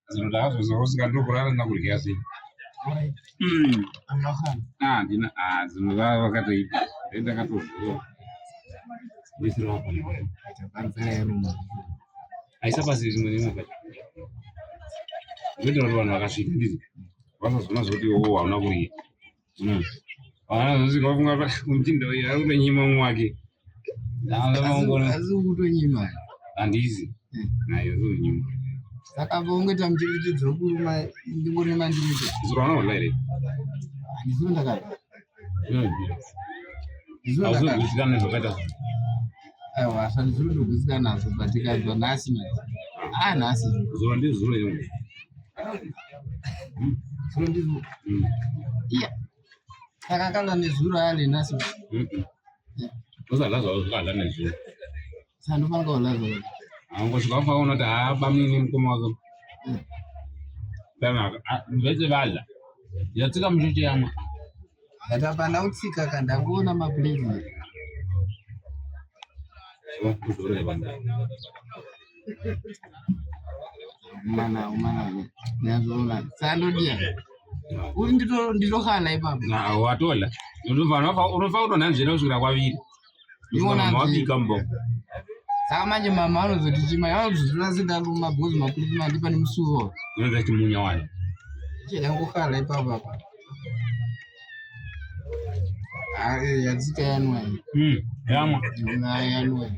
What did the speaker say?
zinoda zozosika ndokurara nakurya sei. Ndina zinoda vakatoipa ndakatozviona aisa pasi rimwe nemwe zvoita kuti vanhu vakasvika ndizvo vasazona zoti hauna kurya vanazosvika vafunga muchindo ari kutonyima mumwe wake asi kutonyima handizi nayo zonyima saka vaungeta muchengetedzi wekuruma ndingorima ndinoita zuraona online handizvo ndakati auzogutsikana nezvakaita aiwa asati zviri kugutsikana nazvo batikazwa nhasi mai nhasi zuro ndizuro yongo zuro ndizvo iya saka kana nezuro ane nhasi usada zvawazvikadla nezuro sandofanira kulaza angosvika ufa unoti bamini mukoma wako vese vadla yatsika mushoche yamwe akati apana kutsika kandangoona mapuleti umana nazoona sandodia uri nditokhala ipapo watola unofa kutonhanzvera kusvikira kwaviri wabika mboko saka manje mama anozoti chimai anozozvina sedaluma bhozi mapuleti mandipa nemusuwo inoza chimunya wayo chedangokhala ipapo apa yatsika yanwai yamwa yanwai